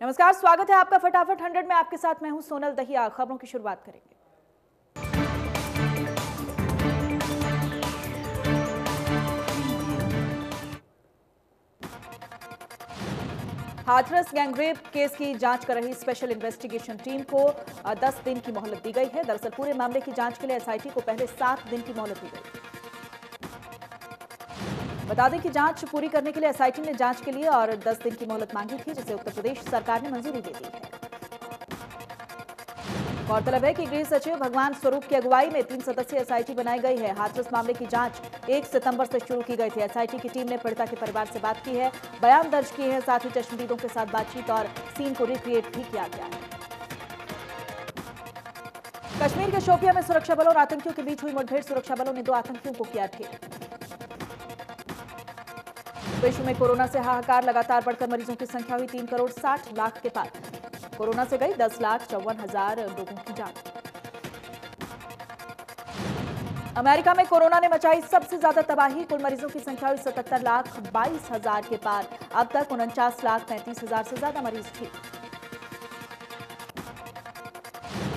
नमस्कार, स्वागत है आपका फटाफट 100 में। आपके साथ मैं हूं सोनल दहिया। खबरों की शुरुआत करेंगे। हाथरस गैंगरेप केस की जांच कर रही स्पेशल इन्वेस्टिगेशन टीम को 10 दिन की मोहलत दी गई है। दरअसल पूरे मामले की जांच के लिए एसआईटी को पहले 7 दिन की मोहलत दी गई। बता दें कि जांच पूरी करने के लिए एसआईटी ने जांच के लिए और 10 दिन की मोहलत मांगी थी, जिसे उत्तर प्रदेश सरकार ने मंजूरी दे दी है। गौरतलब है कि गृह सचिव भगवान स्वरूप की अगुवाई में 3 सदस्यीय एसआईटी बनाई गई है। हाथरस मामले की जांच 1 सितंबर से शुरू की गई थी। एसआईटी की टीम ने पीड़िता के परिवार से बात की है, बयान दर्ज किए हैं, साथ ही चश्मदीदों के साथ बातचीत और सीन को रिक्रिएट भी किया गया है। कश्मीर के शोपियां में सुरक्षा बलों और आतंकियों के बीच हुई मुठभेड़। सुरक्षा बलों ने 2 आतंकियों को किया ढेर। विश्व में कोरोना से हाहाकार, लगातार बढ़कर मरीजों की संख्या हुई 3 करोड़ 60 लाख के पार। कोरोना से गई 10,54,000 लोगों की जान। अमेरिका में कोरोना ने मचाई सबसे ज्यादा तबाही। कुल मरीजों की संख्या हुई 77,22,000 के पार। अब तक 49,35,000 से ज्यादा मरीज ठीक।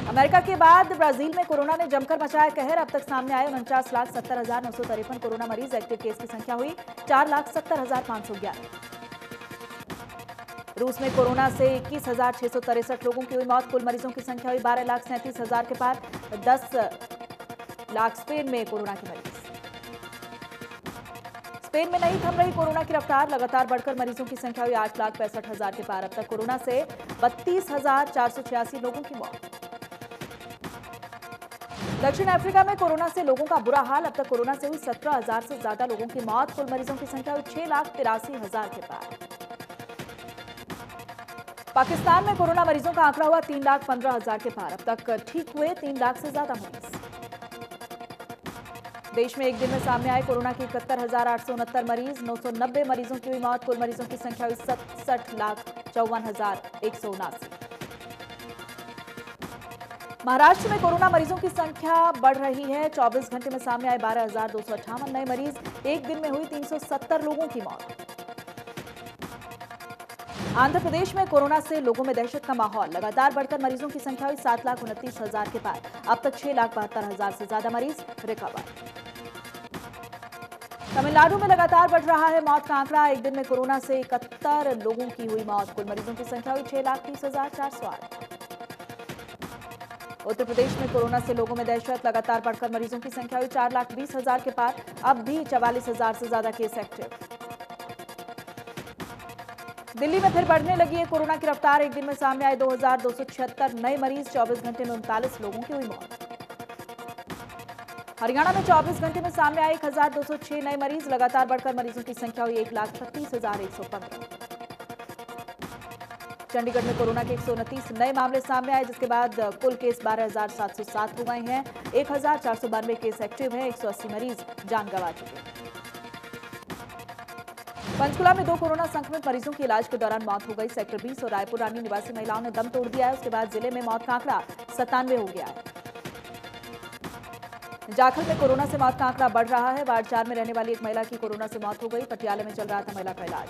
अमेरिका के बाद ब्राजील में कोरोना ने जमकर मचाया कहर। अब तक सामने आए 49,70,953 कोरोना मरीज। एक्टिव केस की संख्या हुई 4,70,511। रूस में कोरोना से 21,663 लोगों की हुई मौत। कुल मरीजों की संख्या हुई 12,37,000 के पार। 10 लाख स्पेन में कोरोना के मरीज। स्पेन में नहीं थम रही कोरोना की रफ्तार, लगातार बढ़कर मरीजों की संख्या हुई 8,65,000 के पार। अब तक कोरोना से 32,486 लोगों की मौत। दक्षिण अफ्रीका में कोरोना से लोगों का बुरा हाल। अब तक कोरोना से हुई 17,000 से ज्यादा लोगों की मौत। कुल मरीजों की संख्या हुई 6,83,000 के पार। पाकिस्तान में कोरोना मरीजों का आंकड़ा हुआ 3,15,000 के पार। अब तक ठीक हुए 3 लाख से ज्यादा मरीज। देश में एक दिन में सामने आए कोरोना के 71,869 मरीज। 990 मरीजों की हुई मौत। कुल मरीजों की संख्या हुई 67,54,179। महाराष्ट्र में कोरोना मरीजों की संख्या बढ़ रही है। 24 घंटे में सामने आए 12,258 नए मरीज। एक दिन में हुई 370 लोगों की मौत। आंध्र प्रदेश में कोरोना से लोगों में दहशत का माहौल। लगातार बढ़कर मरीजों की संख्या हुई 7,29,000 के पार। अब तक 6,72,000 से ज्यादा मरीज रिकवर। तमिलनाडु में लगातार बढ़ रहा है मौत का आंकड़ा। एक दिन में कोरोना से 71 लोगों की हुई मौत। कुल मरीजों की संख्या हुई 6,30,408। उत्तर प्रदेश में कोरोना से लोगों में दहशत। लगातार बढ़कर मरीजों की संख्या हुई 4,20,000 के पार। अब भी 44,000 से ज्यादा केस एक्टिव। दिल्ली में फिर बढ़ने लगी है कोरोना की रफ्तार। एक दिन में सामने आए 2,276 नए मरीज। 24 घंटे में 39 लोगों की हुई मौत। हरियाणा में 24 घंटे में सामने आए 1,206 नए मरीज। लगातार बढ़कर मरीजों की संख्या हुई 1,36,115। चंडीगढ़ में कोरोना के 129 नए मामले सामने आए, जिसके बाद कुल केस 12,707 हो गए हैं। 1,492 केस एक्टिव है। 180 मरीज जान गंवा चुके हैं। पंचकुला में 2 कोरोना संक्रमित मरीजों की इलाज के दौरान मौत हो गई। सेक्टर 20 और रायपुर रानी निवासी महिलाओं ने दम तोड़ दिया है। उसके बाद जिले में मौत का आंकड़ा 97 हो गया है। जाखल में कोरोना से मौत का आंकड़ा बढ़ रहा है। वार्ड 4 में रहने वाली एक महिला की कोरोना से मौत हो गई। पटियाला में चल रहा था महिला का इलाज।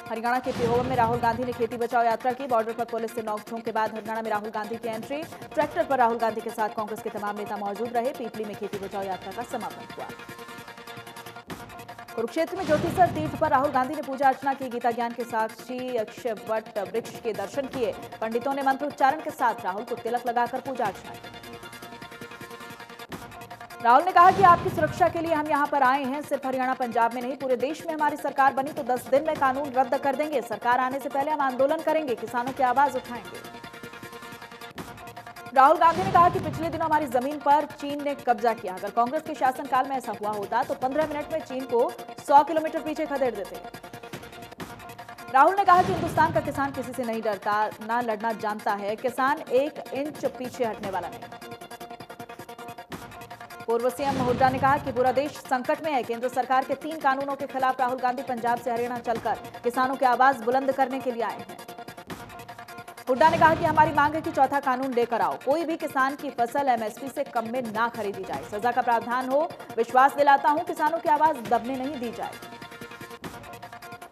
हरियाणा के पिहोवा में राहुल गांधी ने खेती बचाओ यात्रा की। बॉर्डर पर पुलिस से नोकझोंक के बाद हरियाणा में राहुल गांधी की एंट्री। ट्रैक्टर पर राहुल गांधी के साथ कांग्रेस के तमाम नेता मौजूद रहे। पीपली में खेती बचाओ यात्रा का समापन हुआ। कुरुक्षेत्र में ज्योतिसर तीर्थ पर राहुल गांधी ने पूजा अर्चना की। गीता ज्ञान के साक्षी अक्षयवट वृक्ष के दर्शन किए। पंडितों ने मंत्रोच्चारण के साथ राहुल को तिलक लगाकर पूजा अर्चना की। राहुल ने कहा कि आपकी सुरक्षा के लिए हम यहां पर आए हैं। सिर्फ हरियाणा पंजाब में नहीं, पूरे देश में हमारी सरकार बनी तो 10 दिन में कानून रद्द कर देंगे। सरकार आने से पहले हम आंदोलन करेंगे, किसानों की आवाज उठाएंगे। राहुल गांधी ने कहा कि पिछले दिनों हमारी जमीन पर चीन ने कब्जा किया। अगर कांग्रेस के शासनकाल में ऐसा हुआ होता तो 15 मिनट में चीन को 100 किलोमीटर पीछे खदेड़ देते। राहुल ने कहा कि हिंदुस्तान का किसान किसी से नहीं डरता, ना लड़ना जानता है। किसान 1 इंच पीछे हटने वाला नहीं। पूर्व सीएम हुड्डा ने कहा कि पूरा देश संकट में है। केंद्र सरकार के 3 कानूनों के खिलाफ राहुल गांधी पंजाब से हरियाणा चलकर किसानों की आवाज बुलंद करने के लिए आए हैं। हुड्डा ने कहा कि हमारी मांग है कि चौथा कानून लेकर आओ। कोई भी किसान की फसल एमएसपी से कम में ना खरीदी जाए। सजा का प्रावधान हो। विश्वास दिलाता हूं, किसानों की आवाज दबने नहीं दी जाए।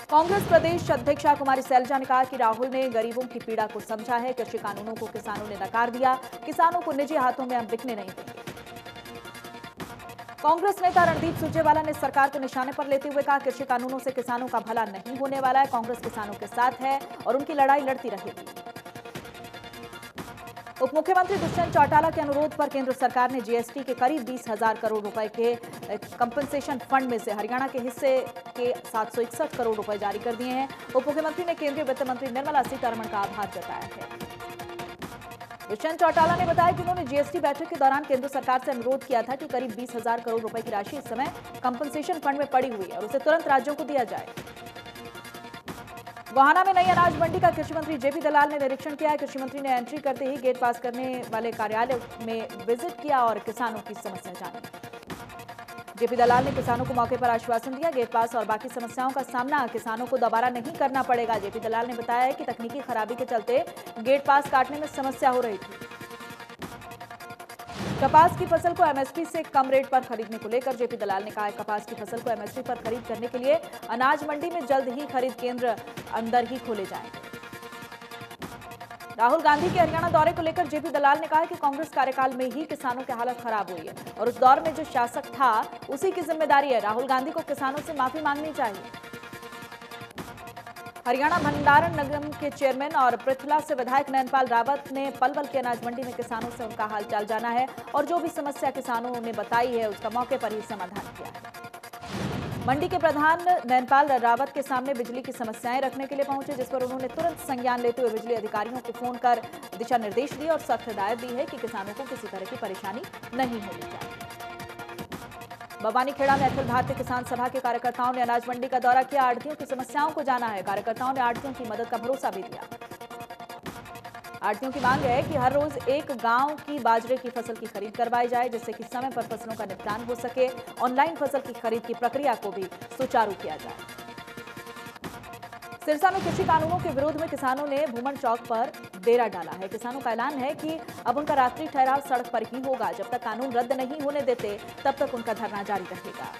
कांग्रेस प्रदेश अध्यक्षा कुमारी सैलजा ने कहा कि राहुल ने गरीबों की पीड़ा को समझा है। कृषि कानूनों को किसानों ने नकार दिया। किसानों को निजी हाथों में हम बिकने नहीं देंगे। कांग्रेस नेता रणदीप सुरजेवाला ने सरकार को निशाने पर लेते हुए कहा, कृषि कानूनों से किसानों का भला नहीं होने वाला है। कांग्रेस किसानों के साथ है और उनकी लड़ाई लड़ती रहेगी। उप मुख्यमंत्री दुष्यंत चौटाला के अनुरोध पर केंद्र सरकार ने जीएसटी के करीब 20,000 करोड़ रुपए के कंपनसेशन फंड में से हरियाणा के हिस्से के 761 करोड़ रुपए जारी कर दिए हैं। उप मुख्यमंत्री ने केंद्रीय वित्त मंत्री निर्मला सीतारमण का आभार जताया है। दुष्यंत चौटाला ने बताया कि उन्होंने जीएसटी बैठक के दौरान केंद्र सरकार से अनुरोध किया था कि करीब 20,000 करोड़ रुपए की राशि इस समय कंपनसेशन फंड में पड़ी हुई है और उसे तुरंत राज्यों को दिया जाए। गोहाना में नई अनाज मंडी का कृषि मंत्री जेपी दलाल ने निरीक्षण किया है। कृषि मंत्री ने एंट्री करते ही गेट पास करने वाले कार्यालय में विजिट किया और किसानों की समस्या जानी। जेपी दलाल ने किसानों को मौके पर आश्वासन दिया, गेट पास और बाकी समस्याओं का सामना किसानों को दोबारा नहीं करना पड़ेगा। जेपी दलाल ने बताया है कि तकनीकी खराबी के चलते गेट पास काटने में समस्या हो रही थी। कपास की फसल को एमएसपी से कम रेट पर खरीदने को लेकर जेपी दलाल ने कहा है, कपास की फसल को एमएसपी पर खरीद करने के लिए अनाज मंडी में जल्द ही खरीद केंद्र अंदर ही खोले जाएंगे। राहुल गांधी के हरियाणा दौरे को लेकर जेपी दलाल ने कहा कि कांग्रेस कार्यकाल में ही किसानों की हालत खराब हुई है और उस दौर में जो शासक था उसी की जिम्मेदारी है। राहुल गांधी को किसानों से माफी मांगनी चाहिए। हरियाणा भंडारण निगम के चेयरमैन और पृथला से विधायक नयनपाल रावत ने पलवल के अनाज मंडी में किसानों से उनका हालचाल जाना है और जो भी समस्या किसानों ने बताई है उसका मौके पर ही समाधान किया है। मंडी के प्रधान नयनपाल रावत के सामने बिजली की समस्याएं रखने के लिए पहुंचे, जिस पर उन्होंने तुरंत संज्ञान लेते हुए बिजली अधिकारियों को फोन कर दिशा निर्देश दिए और सख्त हिदायत दी है कि किसानों को किसी तरह की परेशानी नहीं होनी चाहिए। बवानीखेड़ा में अखिल भारतीय किसान सभा के कार्यकर्ताओं ने अनाज मंडी का दौरा किया, आढ़तियों की समस्याओं को जाना है। कार्यकर्ताओं ने आढ़तियों की मदद का भरोसा भी दिया। आढ़तियों की मांग है कि हर रोज एक गांव की बाजरे की फसल की खरीद करवाई जाए, जिससे कि समय पर फसलों का निपटान हो सके। ऑनलाइन फसल की खरीद की प्रक्रिया को भी सुचारू किया जाए। सिरसा में कृषि कानूनों के विरोध में किसानों ने भूमन चौक पर डेरा डाला है। किसानों का ऐलान है कि अब उनका रात्रि ठहराव सड़क पर ही होगा। जब तक कानून रद्द नहीं होने देते तब तक उनका धरना जारी रहेगा।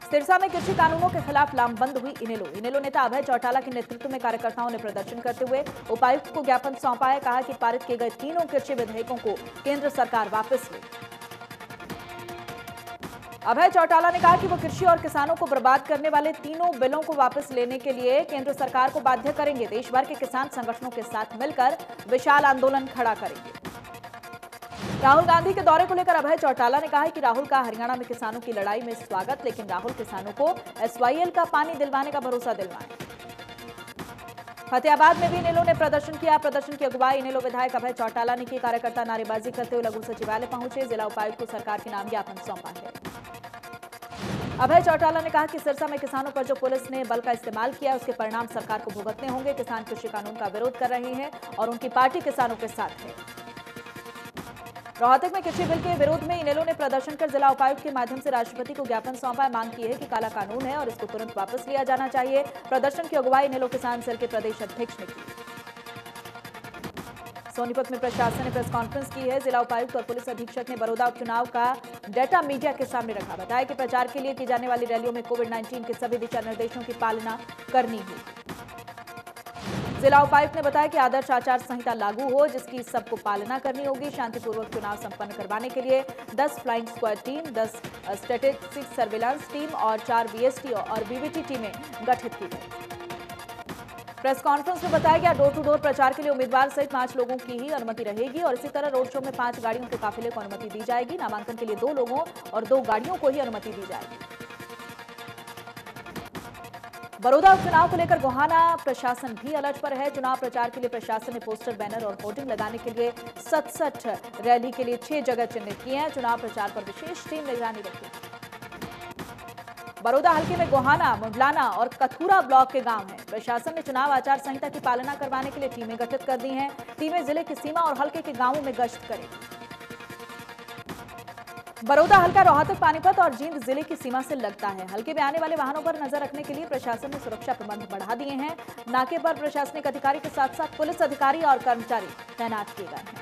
सिरसा में कृषि कानूनों के खिलाफ लामबंद हुई इनेलो नेता अभय चौटाला के नेतृत्व में कार्यकर्ताओं ने प्रदर्शन करते हुए उपायुक्त को ज्ञापन सौंपा है। कहा कि पारित किए गए तीनों कृषि विधेयकों को केंद्र सरकार वापस ले। अभय चौटाला ने कहा कि वो कृषि और किसानों को बर्बाद करने वाले तीनों बिलों को वापस लेने के लिए केंद्र सरकार को बाध्य करेंगे। देश भर के किसान संगठनों के साथ मिलकर विशाल आंदोलन खड़ा करेंगे। राहुल गांधी के दौरे को लेकर अभय चौटाला ने कहा है कि राहुल का हरियाणा में किसानों की लड़ाई में स्वागत, लेकिन राहुल किसानों को एसवाईएल का पानी दिलवाने का भरोसा दिलवाएं। फतेहाबाद में भी इनेलो ने प्रदर्शन किया। प्रदर्शन की अगुवाई इनेलो विधायक अभय चौटाला ने की। कार्यकर्ता नारेबाजी करते हुए लघु सचिवालय पहुंचे। जिला उपायुक्त को सरकार के नाम ज्ञापन सौंपा है। अभय चौटाला ने कहा कि सिरसा में किसानों पर जो पुलिस ने बल का इस्तेमाल किया उसके परिणाम सरकार को भुगतने होंगे। किसान कृषि कानून का विरोध कर रहे हैं और उनकी पार्टी किसानों के साथ है। रोहतक में कृषि बिल के विरोध में इनेलो ने प्रदर्शन कर जिला उपायुक्त के माध्यम से राष्ट्रपति को ज्ञापन सौंपा। मांग की है कि काला कानून है और इसको तुरंत वापस लिया जाना चाहिए। प्रदर्शन की अगुवाई इनेलो किसान सेल के प्रदेश अध्यक्ष ने की। सोनीपत में प्रशासन ने प्रेस कॉन्फ्रेंस की है। जिला उपायुक्त और पुलिस अधीक्षक ने बड़ौदा उपचुनाव का डाटा मीडिया के सामने रखा। बताया कि प्रचार के लिए की जाने वाली रैलियों में कोविड-19 के सभी दिशा निर्देशों की पालना करनी होगी। जिला उपायुक्त ने बताया कि आदर्श आचार संहिता लागू हो, जिसकी सबको पालना करनी होगी। शांतिपूर्वक चुनाव संपन्न करवाने के लिए 10 flying squad team, 10 strategic surveillance team और 4 बीएसटी और बीवीटी टीमें गठित की गई। प्रेस कॉन्फ्रेंस में बताया गया डोर टू डोर प्रचार के लिए उम्मीदवार सहित 5 लोगों की ही अनुमति रहेगी और इसी तरह रोड शो में 5 गाड़ियों के काफिले को अनुमति दी जाएगी। नामांकन के लिए 2 लोगों और 2 गाड़ियों को ही अनुमति दी जाएगी। बड़ौदा उपचुनाव को लेकर गोहाना प्रशासन भी अलर्ट पर है। चुनाव प्रचार के लिए प्रशासन ने पोस्टर, बैनर और होर्डिंग लगाने के लिए 67 रैली के लिए 6 जगह चिन्हित किए हैं। चुनाव प्रचार पर विशेष टीम निगरानी रखेगी। बड़ौदा हल्के में गोहाना, मुंडलाना और कथूरा ब्लॉक के गांव हैं। प्रशासन ने चुनाव आचार संहिता की पालना करवाने के लिए टीमें गठित कर दी हैं। टीमें जिले की सीमा और हल्के के गांवों में गश्त करेंगी। बड़ौदा हल्का रोहतक, पानीपत और जींद जिले की सीमा से लगता है। हल्के में आने वाले वाहनों पर नजर रखने के लिए प्रशासन ने सुरक्षा प्रबंध बढ़ा दिए हैं। नाके पर प्रशासनिक अधिकारी के साथ साथ पुलिस अधिकारी और कर्मचारी तैनात किए गए हैं।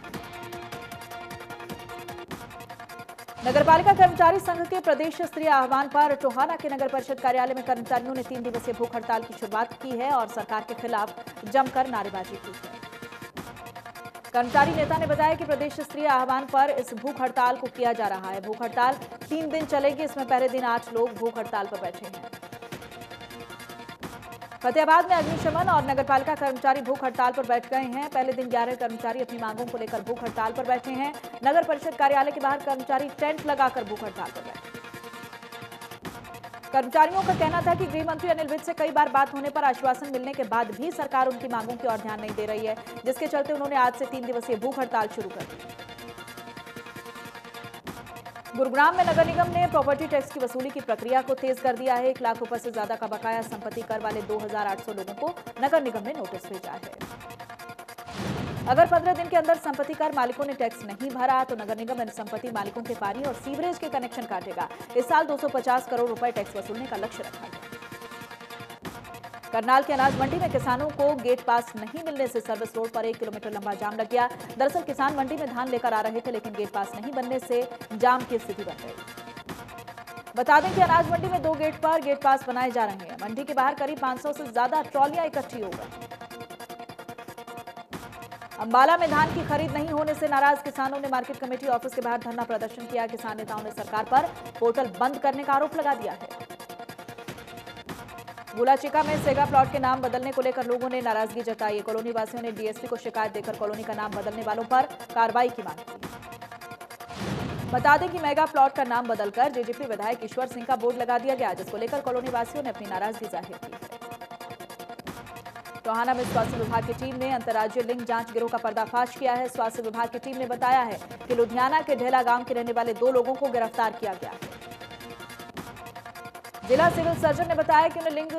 नगरपालिका कर्मचारी संघ के प्रदेश स्तरीय आह्वान पर टोहाना के नगर परिषद कार्यालय में कर्मचारियों ने 3 दिवसीय भूख हड़ताल की शुरुआत की है और सरकार के खिलाफ जमकर नारेबाजी की है। कर्मचारी नेता ने बताया कि प्रदेश स्तरीय आह्वान पर इस भूख हड़ताल को किया जा रहा है। भूख हड़ताल 3 दिन चलेगी। इसमें पहले दिन 8 लोग भूख हड़ताल पर बैठे हैं। फतेहाबाद में अग्निशमन और नगरपालिका कर्मचारी भूख हड़ताल पर बैठ गए हैं। पहले दिन 11 कर्मचारी अपनी मांगों को लेकर भूख हड़ताल पर बैठे हैं। नगर परिषद कार्यालय के बाहर कर्मचारी टेंट लगाकर भूख हड़ताल पर बैठे। कर्मचारियों का कहना था कि गृह मंत्री अनिल विज से कई बार बात होने पर आश्वासन मिलने के बाद भी सरकार उनकी मांगों की ओर ध्यान नहीं दे रही है, जिसके चलते उन्होंने आज से 3 दिवसीय भूख हड़ताल शुरू कर दी। गुरुग्राम में नगर निगम ने प्रॉपर्टी टैक्स की वसूली की प्रक्रिया को तेज कर दिया है। 1 लाख रुपए से ज्यादा का बकाया संपत्ति कर वाले 2800 लोगों को नगर निगम ने नोटिस भेजा है। अगर 15 दिन के अंदर संपत्ति कर मालिकों ने टैक्स नहीं भरा तो नगर निगम इन संपत्ति मालिकों के पानी और सीवरेज के कनेक्शन काटेगा। इस साल 250 करोड़ रुपए टैक्स वसूलने का लक्ष्य रखा गया। करनाल के अनाज मंडी में किसानों को गेट पास नहीं मिलने से सर्विस रोड पर 1 किलोमीटर लंबा जाम लग गया। दरअसल किसान मंडी में धान लेकर आ रहे थे, लेकिन गेट पास नहीं बनने से जाम की स्थिति बन गई। बता दें कि अनाज मंडी में 2 गेट पर गेट पास बनाए जा रहे हैं। मंडी के बाहर करीब 500 से ज्यादा ट्रॉलियां इकट्ठी हो गई। अंबाला में धान की खरीद नहीं होने से नाराज किसानों ने मार्केट कमेटी ऑफिस के बाहर धरना प्रदर्शन किया। किसान नेताओं ने सरकार पर पोर्टल बंद करने का आरोप लगा दिया है। गुलाचिका में सेगा प्लॉट के नाम बदलने को लेकर लोगों ने नाराजगी जताई। कॉलोनी वासियों ने डीएसपी को शिकायत देकर कॉलोनी का नाम बदलने वालों पर कार्रवाई की मांग की। बता दें कि मेगा प्लॉट का नाम बदलकर जेजेपी विधायक ईश्वर सिंह का बोर्ड लगा दिया गया, जिसको लेकर कॉलोनी वासियों ने अपनी नाराजगी जाहिर की है। टोहाना में स्वास्थ्य विभाग की टीम ने अंतर्राज्यीय लिंग जांच गिरोह का पर्दाफाश किया है। स्वास्थ्य विभाग की टीम ने बताया है कि लुधियाना के ढेला गांव के रहने वाले 2 लोगों को गिरफ्तार किया गया है। जिला सिविल सर्जन ने बताया कि उन्हें लिंग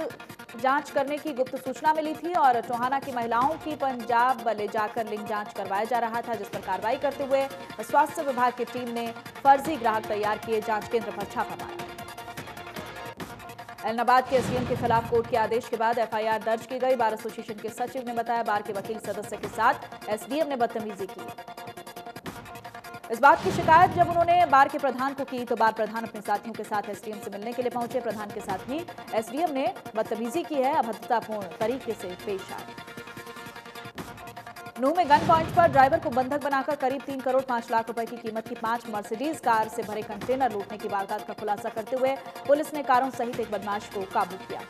जांच करने की गुप्त सूचना मिली थी और टोहाना की महिलाओं की पंजाब ले जाकर लिंग जांच करवाया जा रहा था, जिस पर कार्रवाई करते हुए स्वास्थ्य विभाग की टीम ने फर्जी ग्राहक तैयार किए जांच केंद्र पर छापा मारा। ऐलनाबाद के एसडीएम के खिलाफ कोर्ट के आदेश के बाद एफआईआर दर्ज की गई। बार एसोसिएशन के सचिव ने बताया बार के वकील सदस्य के साथ एसडीएम ने बदतमीजी की। इस बात की शिकायत जब उन्होंने बार के प्रधान को की तो बार प्रधान अपने साथियों के साथ एसडीएम से मिलने के लिए पहुंचे। प्रधान के साथ ही एसडीएम ने बदतमीजी की है, अभद्रतापूर्ण तरीके से पेश आए। नूह में गन पॉइंट पर ड्राइवर को बंधक बनाकर करीब 3 करोड़ 5 लाख रुपए की कीमत की 5 मर्सिडीज कार से भरे कंटेनर लूटने की वारदात का खुलासा करते हुए पुलिस ने कारों सहित एक बदमाश को काबू किया।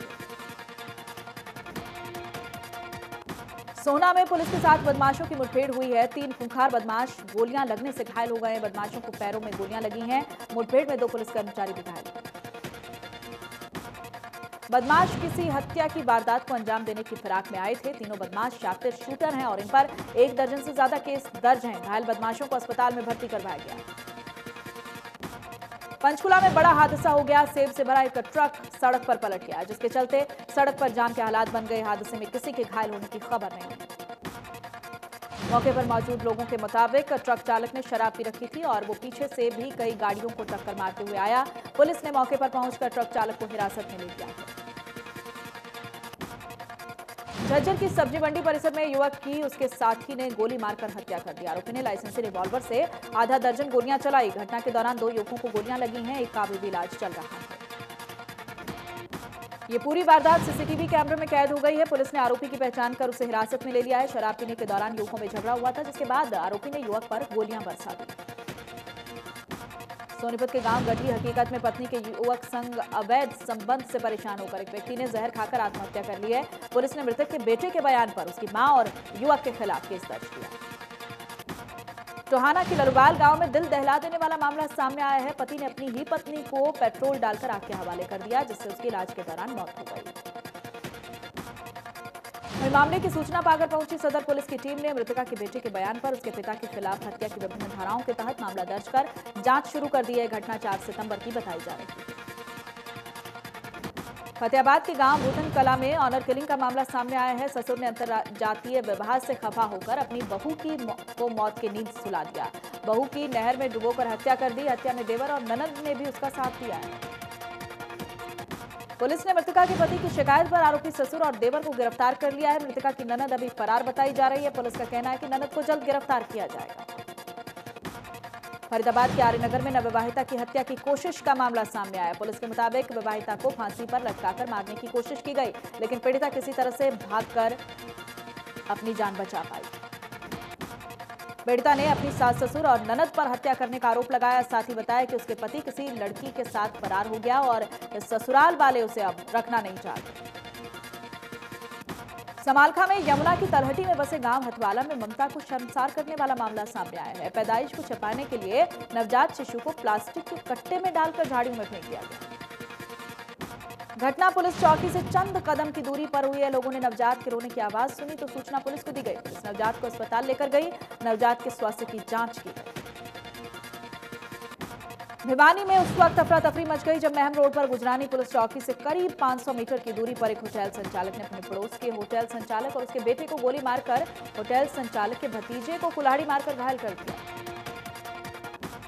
सोहना में पुलिस के साथ बदमाशों की मुठभेड़ हुई है। 3 खूंखार बदमाश गोलियां लगने से घायल हो गए। बदमाशों को पैरों में गोलियां लगी हैं। मुठभेड़ में 2 पुलिस कर्मचारी भी घायल। बदमाश किसी हत्या की वारदात को अंजाम देने की फिराक में आए थे। तीनों बदमाश शातिर शूटर हैं और इन पर 1 दर्जन से ज्यादा केस दर्ज हैं। घायल बदमाशों को अस्पताल में भर्ती करवाया गया। पंचकुला में बड़ा हादसा हो गया। सेब से भरा एक ट्रक सड़क पर पलट गया, जिसके चलते सड़क पर जाम के हालात बन गए। हादसे में किसी के घायल होने की खबर नहीं है। मौके पर मौजूद लोगों के मुताबिक ट्रक चालक ने शराब पी रखी थी और वो पीछे से भी कई गाड़ियों को टक्कर मारते हुए आया। पुलिस ने मौके पर पहुंचकर ट्रक चालक को हिरासत में ले लिया। झज्जर की सब्जी मंडी परिसर में युवक की उसके साथी ने गोली मारकर हत्या कर दी। आरोपी ने लाइसेंसी रिवॉल्वर से आधा दर्जन गोलियां चलाई। घटना के दौरान 2 युवकों को गोलियां लगी हैं। एक का भी इलाज चल रहा है। ये पूरी वारदात सीसीटीवी कैमरे में कैद हो गई है। पुलिस ने आरोपी की पहचान कर उसे हिरासत में ले लिया है। शराब पीने के दौरान युवकों में झगड़ा हुआ था, जिसके बाद आरोपी ने युवक पर गोलियां बरसा दी। सोनीपत के गांव गढ़ी हकीकत में पत्नी के युवक संग अवैध संबंध से परेशान होकर एक व्यक्ति ने जहर खाकर आत्महत्या कर ली है। पुलिस ने मृतक के बेटे के बयान पर उसकी मां और युवक के खिलाफ केस दर्ज किया। टोहाना के लरुवाल गांव में दिल दहला देने वाला मामला सामने आया है। पति ने अपनी ही पत्नी को पेट्रोल डालकर आग के हवाले कर दिया, जिससे उसके इलाज के दौरान मौत हो गई। मामले की सूचना पाकर पहुंची सदर पुलिस की टीम ने मृतका के बेटे के बयान पर उसके पिता के खिलाफ हत्या की विभिन्न धाराओं के तहत मामला दर्ज कर जांच शुरू कर दी है। घटना 4 सितंबर की बताई जा रही है। फतेहाबाद के गांव भूतन कला में ऑनर किलिंग का मामला सामने आया है। ससुर ने अंतरजातीय विवाह से खफा होकर अपनी बहू को मौत की नींद सुला दिया। बहू की नहर में डुबोकर हत्या कर दी। हत्या में देवर और ननद ने भी उसका साथ दिया है। पुलिस ने मृतका के पति की शिकायत पर आरोपी ससुर और देवर को गिरफ्तार कर लिया है। मृतका की ननद अभी फरार बताई जा रही है। पुलिस का कहना है कि ननद को जल्द गिरफ्तार किया जाएगा। फरीदाबाद के आर्यनगर में नवविवाहिता की हत्या की कोशिश का मामला सामने आया। पुलिस के मुताबिक विवाहिता को फांसी पर लटकाकर मारने की कोशिश की गई, लेकिन पीड़िता किसी तरह से भागकर अपनी जान बचा पाई। पीड़िता ने अपनी सास ससुर और ननद पर हत्या करने का आरोप लगाया। साथ ही बताया कि उसके पति किसी लड़की के साथ फरार हो गया और ससुराल वाले उसे अब रखना नहीं चाहते। समालखा में यमुना की तलहटी में बसे गांव हथवाला में ममता को शर्मसार करने वाला मामला सामने आया है। पैदाइश को छिपाने के लिए नवजात शिशु को प्लास्टिक के कट्टे में डालकर झाड़ियों में फेंक दिया गया। घटना पुलिस चौकी से चंद कदम की दूरी पर हुई है। लोगों ने नवजात के रोने की आवाज सुनी तो सूचना पुलिस को दी गई। पुलिस नवजात को अस्पताल लेकर गई। नवजात के स्वास्थ्य की जांच की गई। भिवानी में उस वक्त अफरा तफरी मच गई जब महम रोड पर गुजरानी पुलिस चौकी से करीब 500 मीटर की दूरी पर एक होटल संचालक ने अपने पड़ोस के होटल संचालक और उसके बेटे को गोली मारकर होटल संचालक के भतीजे को कुल्हाड़ी मारकर घायल कर दिया।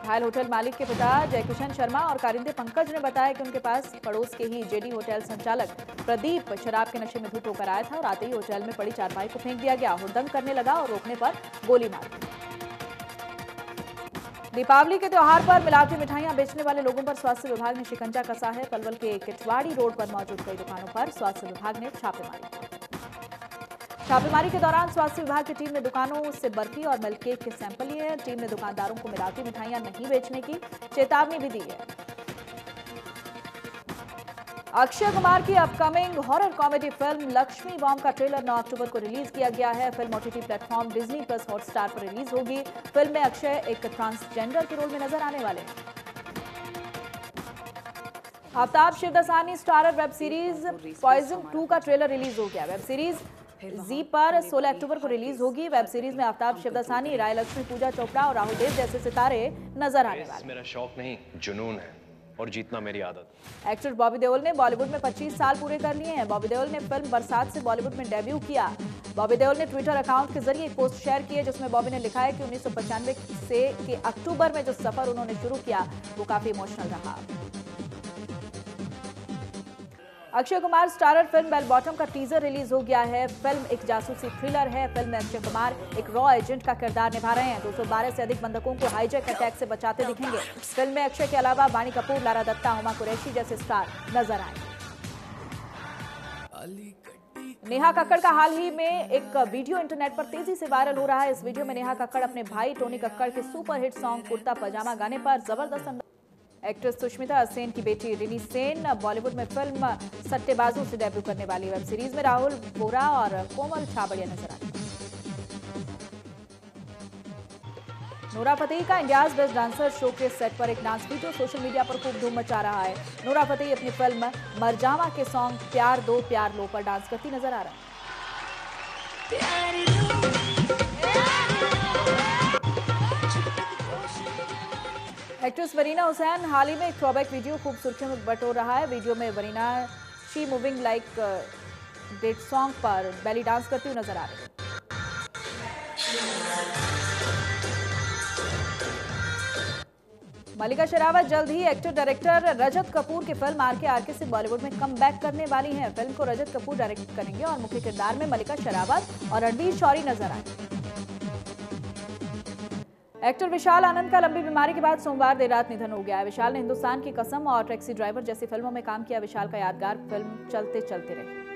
घायल होटल मालिक के पिता जयकिशन शर्मा और कारिंदे पंकज ने बताया कि उनके पास पड़ोस के ही जेडी होटल संचालक प्रदीप शराब के नशे में धुत होकर आया था और आते ही होटल में पड़ी चारपाई को फेंक दिया गया। हुड़दंग करने लगा और रोकने पर गोली मार दी। दीपावली के त्योहार पर मिलावटी मिठाइयां बेचने वाले लोगों पर स्वास्थ्य विभाग ने शिकंजा कसा है। पलवल के किटवाड़ी रोड पर मौजूद कई दुकानों पर स्वास्थ्य विभाग ने छापेमारी के दौरान स्वास्थ्य विभाग की टीम ने दुकानों से बर्फी और मिल्क केक के सैंपल लिए हैं। टीम ने दुकानदारों को मिलावटी मिठाइयां नहीं बेचने की चेतावनी भी दी है। अक्षय कुमार की upcoming horror comedy film Lakshmi bomb का ट्रेलर 9 अक्टूबर को रिलीज किया गया है। Film OTT platform Disney plus Hotstar पर रिलीज होगी। फिल्म में अक्षय एक ट्रांसजेंडर के रोल में नजर आने वाले हैं। Aftab Shivdasani starrer web series poison 2 का ट्रेलर रिलीज हो गया। वेब सीरीज जी पर 16 अक्टूबर को रिलीज होगी। वेब सीरीज में आफ्ताब शिवदासानी, राय लक्ष्मी, पूजा चोपड़ा और राहुल देव जैसे सितारे नजर आने वाले। मेरा शौक नहीं, जुनून है और जीतना मेरी आदत। एक्टर बॉबी देओल ने बॉलीवुड में 25 साल पूरे कर लिए हैं। बॉबी देओल ने फिल्म बरसात से बॉलीवुड में डेब्यू किया। बॉबी देओल ने ट्विटर अकाउंट के जरिए एक पोस्ट शेयर की है जिसमें बॉबी ने लिखा है कि 1995 से के अक्टूबर में जो सफर उन्होंने शुरू किया वो काफी इमोशनल रहा। Akshay Kumar starrer film Bell Bottom का टीजर रिलीज हो गया है। फिल्म एक जासूसी थ्रिलर है। फिल्म में अक्षय कुमार एक रॉ एजेंट का किरदार निभा रहे हैं। 212 से अधिक बंधकों को हाईजैक अटैक से बचाते दिखेंगे। फिल्म में अक्षय के अलावा वाणी कपूर, लारा दत्ता, हुमा कुरैशी जैसे स्टार नजर आएंगे। नेहा कक्कड़ का हाल ही में एक वीडियो इंटरनेट पर तेजी से वायरल हो रहा है। इस वीडियो में नेहा कक्कड़ अपने भाई टोनी कक्कड़ के सुपरहिट सॉन्ग कुर्ता पजामा गाने पर जबरदस्त एक्ट्रेस सुष्मिता सेन की बेटी रिनी सेन बॉलीवुड में फिल्म सट्टेबाजों से डेब्यू करने वाली। वेब सीरीज में राहुल बोरा और कोमल छाबड़िया नजर आए। नोरा फतेही का इंडियाज बेस्ट डांसर शो के सेट पर एक डांस वीडियो सोशल मीडिया पर खूब धूम मचा रहा है। नोरा फतेही अपनी फिल्म मरजावा के सॉन्ग प्यार दो प्यार लो पर डांस करती नजर आ रहा है। एक्ट्रेस वरीना हुसैन हाल ही में एक थ्रोबैक वीडियो खूब सुर्खियों में बटोर रहा है। वीडियो में Warina she moving like that song पर बेली डांस करती हुई नजर आ रही है। मल्लिका शेरावत जल्द ही एक्टर डायरेक्टर रजत कपूर की फिल्म आरके से बॉलीवुड में कम बैक करने वाली हैं। फिल्म को रजत कपूर डायरेक्ट करेंगे और मुख्य किरदार में मल्लिका शेरावत और रणवीर शौरी नजर आए। एक्टर विशाल आनंद का लंबी बीमारी के बाद सोमवार देर रात निधन हो गया है। विशाल ने हिंदुस्तान की कसम और टैक्सी ड्राइवर जैसी फिल्मों में काम किया। विशाल का यादगार फिल्म चलते चलते रहे।